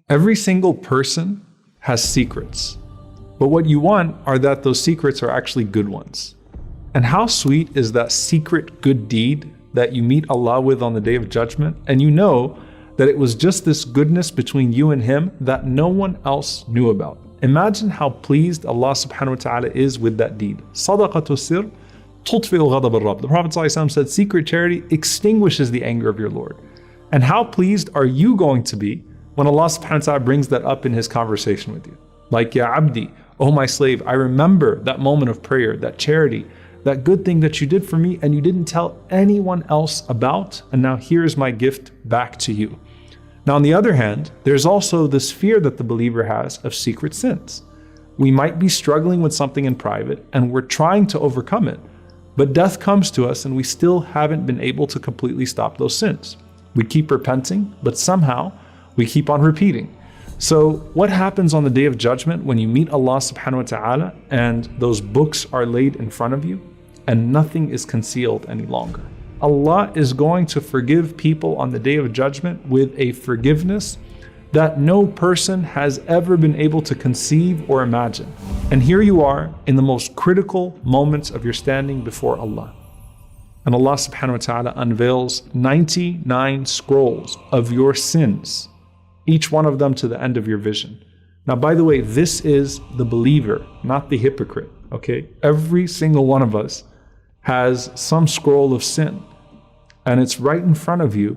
Every single person has secrets, but what you want are that those secrets are actually good ones. And how sweet is that secret good deed that you meet Allah with on the Day of Judgment, and you know that it was just this goodness between you and Him that no one else knew about. Imagine how pleased Allah subhanahu wa ta'ala is with that deed. SADAQAH sir tutfi'u ghadab al-Rabb. The Prophet ﷺ said secret charity extinguishes the anger of your Lord. And how pleased are you going to be when Allah subhanahu wa ta'ala brings that up in His conversation with you? Like, Ya Abdi, oh my slave, I remember that moment of prayer, that charity, that good thing that you did for me and you didn't tell anyone else about, and now here's my gift back to you. Now, on the other hand, there's also this fear that the believer has of secret sins. We might be struggling with something in private and we're trying to overcome it, but death comes to us and we still haven't been able to completely stop those sins. We keep repenting, but somehow we keep on repeating. So what happens on the Day of Judgment when you meet Allah subhanahu wa ta'ala and those books are laid in front of you and nothing is concealed any longer? Allah is going to forgive people on the Day of Judgment with a forgiveness that no person has ever been able to conceive or imagine. And here you are in the most critical moments of your standing before Allah. And Allah subhanahu wa ta'ala unveils 99 scrolls of your sins, each one of them to the end of your vision. Now, by the way, this is the believer, not the hypocrite, okay? Every single one of us has some scroll of sin, and it's right in front of you,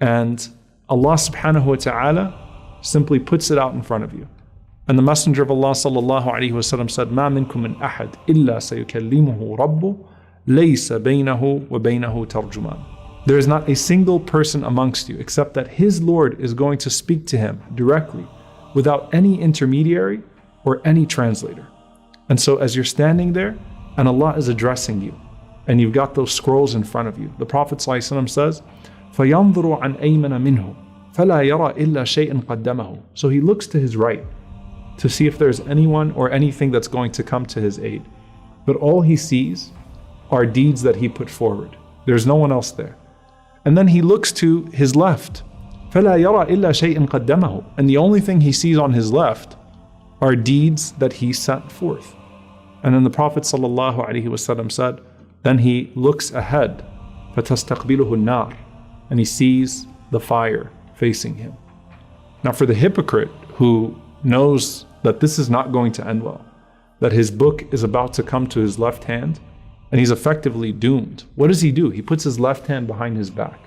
and Allah subhanahu wa ta'ala simply puts it out in front of you. And the Messenger of Allah sallallahu alaihi wasallam said, "Ma minkum min ahad illa sayukallimuhu rabbuh laysa baynahu wa baynahu tarjuman." There is not a single person amongst you except that his Lord is going to speak to him directly without any intermediary or any translator. And so as you're standing there and Allah is addressing you and you've got those scrolls in front of you, the Prophet ﷺ says, فَيَنْظُرُ عَنْ أَيْمَنَ مِنْهُ فَلَا يَرَى إِلَّا شَيْءٍ قَدَّمَهُ. So he looks to his right to see if there's anyone or anything that's going to come to his aid. But all he sees are deeds that he put forward. There's no one else there. And then he looks to his left. فَلَا يَرَى إِلَّا شَيْءٍ قَدَّمَهُ. And the only thing he sees on his left are deeds that he sent forth. And then the Prophet ﷺ said, then he looks ahead, فَتَسْتَقْبِلُهُ النَّارِ. And he sees the fire facing him. Now for the hypocrite who knows that this is not going to end well, that his book is about to come to his left hand, and he's effectively doomed, what does he do? He puts his left hand behind his back.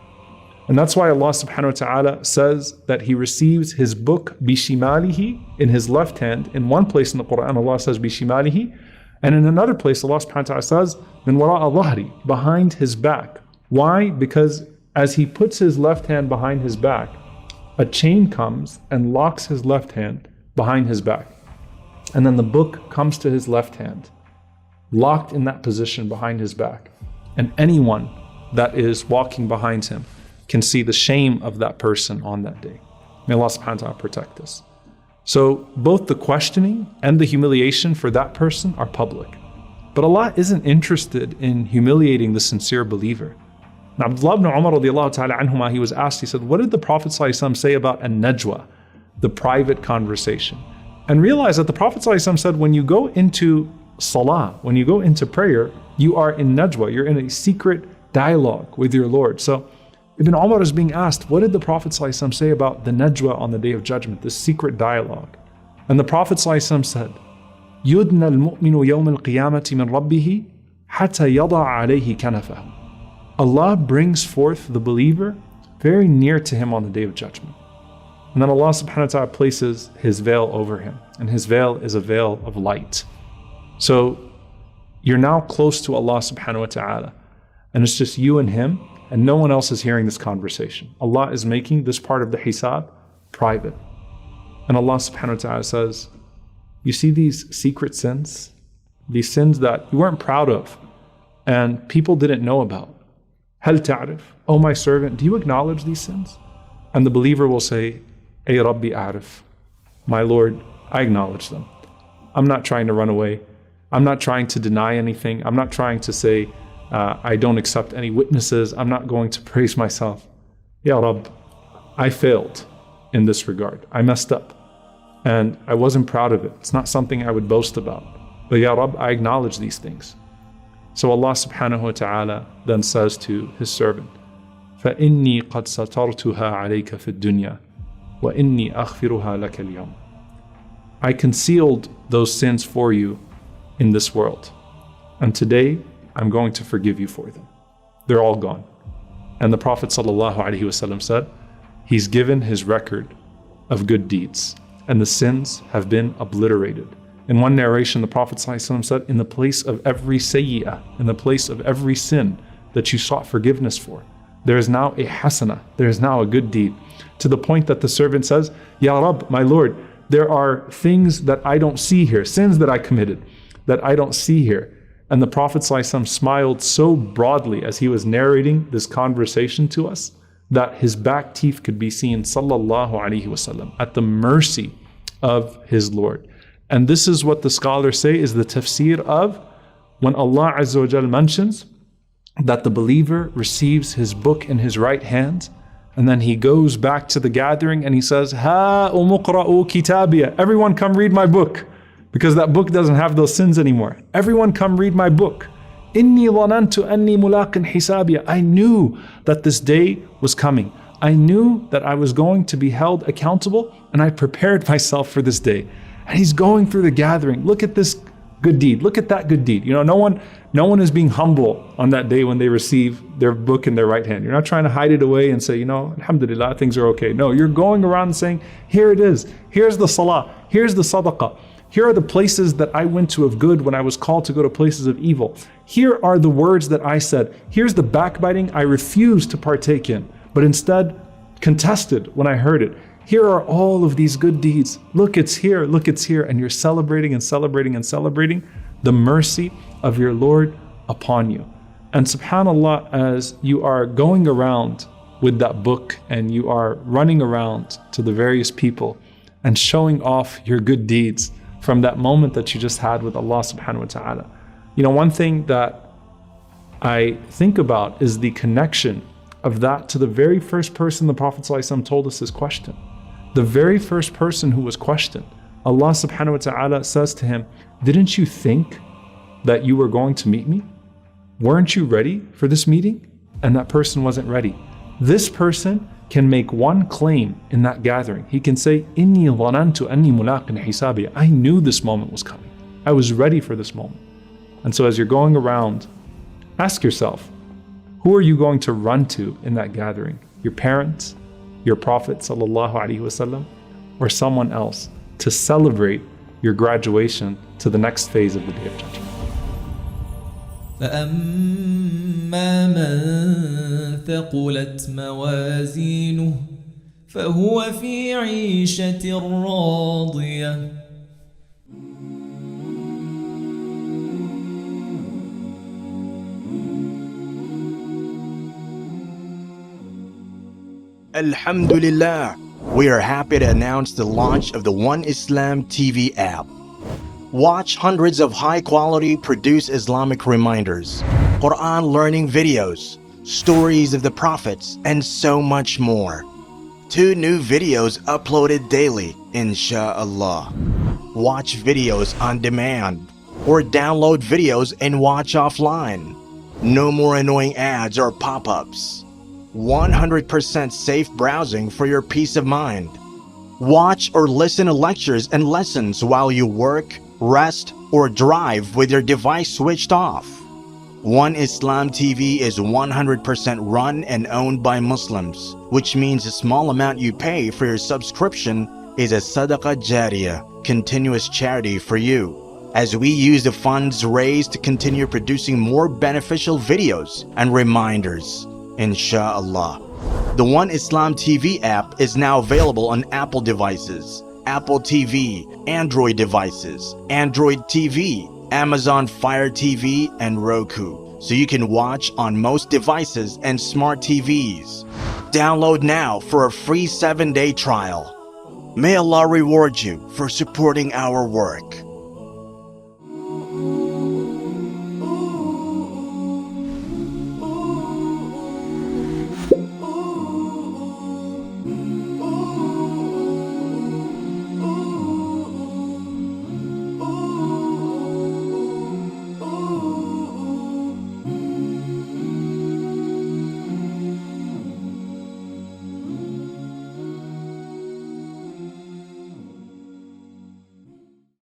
And that's why Allah subhanahu wa ta'ala says that he receives his book bishimalihi, in his left hand. In one place in the Quran, Allah says bishimalihi, and in another place, Allah subhanahu wa ta'ala says min wara'a dhahri, behind his back. Why? Because as he puts his left hand behind his back, a chain comes and locks his left hand behind his back. And then the book comes to his left hand, locked in that position behind his back. And anyone that is walking behind him can see the shame of that person on that day. May Allah subhanahu wa ta'ala protect us. So both the questioning and the humiliation for that person are public. But Allah isn't interested in humiliating the sincere believer. Now Abdullah ibn Umar radiallahu ta'ala anhuma, he was asked, he said, what did the Prophet ﷺ say about an-najwa, the private conversation? And realize that the Prophet ﷺ said, when you go into salah, when you go into prayer, you are in najwa, you're in a secret dialogue with your Lord. So Ibn Umar is being asked, what did the Prophet ﷺ say about the najwa on the Day of Judgment, this secret dialogue? And the Prophet ﷺ said, يُدْنَى الْمُؤْمِنُ يَوْمَ الْقِيَامَةِ مِنْ رَبِّهِ حَتَّى يَضَعَ عَلَيْهِ كَنَفَهُ. Allah brings forth the believer very near to him on the Day of Judgment. And then Allah subhanahu wa ta'ala places his veil over him. And his veil is a veil of light. So you're now close to Allah subhanahu wa ta'ala. And it's just you and him, and no one else is hearing this conversation. Allah is making this part of the hisab private. And Allah subhanahu wa ta'ala says, you see these secret sins? These sins that you weren't proud of and people didn't know about. هل تعرف, oh my servant, do you acknowledge these sins? And the believer will say, Ay Rabbi a'rif, my Lord, I acknowledge them. I'm not trying to run away. I'm not trying to deny anything. I'm not trying to say I don't accept any witnesses. I'm not going to praise myself. Ya Rabb, I failed in this regard. I messed up. And I wasn't proud of it. It's not something I would boast about. But Ya Rabb, I acknowledge these things. So Allah subhanahu wa ta'ala then says to His servant, فَإِنِّي قَدْ سَتَرْتُهَا عَلَيْكَ فِي الدُّنْيَا وَإِنِّي أَغْفِرُهَا لَكَ الْيَوْمِ. I concealed those sins for you in this world. And today, I'm going to forgive you for them. They're all gone. And the Prophet ﷺ said, he's given his record of good deeds, and the sins have been obliterated. In one narration, the Prophet ﷺ said, in the place of every sayyiyah, in the place of every sin that you sought forgiveness for, there is now a hasanah, there is now a good deed. To the point that the servant says, Ya Rabb, my Lord, there are things that I don't see here, sins that I committed, that I don't see here. And the Prophet ﷺ smiled so broadly as he was narrating this conversation to us, that his back teeth could be seen, sallallahu alaihi wasallam, at the mercy of his Lord. And this is what the scholars say is the tafsir of when Allah Azza wa Jal mentions that the believer receives his book in his right hand, and then he goes back to the gathering and he says, Ha umuqra'u kitabiya, everyone come read my book, because that book doesn't have those sins anymore. Everyone come read my book. Inni dhanantu anni mulaqin hisabiya. I knew that this day was coming. I knew that I was going to be held accountable, and I prepared myself for this day. And he's going through the gathering. Look at this good deed. Look at that good deed. You know, no one is being humble on that day when they receive their book in their right hand. You're not trying to hide it away and say, you know, alhamdulillah, things are okay. No, you're going around saying, here it is. Here's the salah. Here's the sadaqah. Here are the places that I went to of good when I was called to go to places of evil. Here are the words that I said. Here's the backbiting I refused to partake in, but instead contested when I heard it. Here are all of these good deeds. Look, it's here. Look, it's here. And you're celebrating and celebrating and celebrating the mercy of your Lord upon you. And subhanAllah, as you are going around with that book and you are running around to the various people and showing off your good deeds from that moment that you just had with Allah subhanahu wa ta'ala. You know, one thing that I think about is the connection of that to the very first person the Prophet ﷺ told us this question. The very first person who was questioned, Allah subhanahu wa ta'ala says to him, didn't you think that you were going to meet me? Weren't you ready for this meeting? And that person wasn't ready. This person can make one claim in that gathering. He can say, Inni dhanantu anni mulaqin hisabi. I knew this moment was coming. I was ready for this moment. And so as you're going around, ask yourself, who are you going to run to in that gathering? Your parents, your Prophet sallallahu alaihi wasallam, or someone else to celebrate your graduation to the next phase of the Day of Judgment. فأما من ثقلت موازينه فهو في عيشة راضية Alhamdulillah, we are happy to announce the launch of the One Islam TV app. Watch hundreds of high-quality produced Islamic reminders, Quran learning videos, stories of the prophets, and so much more. 2 new videos uploaded daily, inshallah. Watch videos on demand, or download videos and watch offline. No more annoying ads or pop-ups. 100% safe browsing for your peace of mind. Watch or listen to lectures and lessons while you work, rest, or drive with your device switched off. One Islam TV is 100% run and owned by Muslims, which means the small amount you pay for your subscription is a SADAQAH JARIYAH, continuous charity for you, as we use the funds raised to continue producing more beneficial videos and reminders, inshallah. The One Islam TV app is now available on Apple devices, Apple TV, Android devices, Android TV, Amazon Fire TV, and Roku, so you can watch on most devices and smart TVs. Download now for a free 7-day trial. May Allah reward you for supporting our work.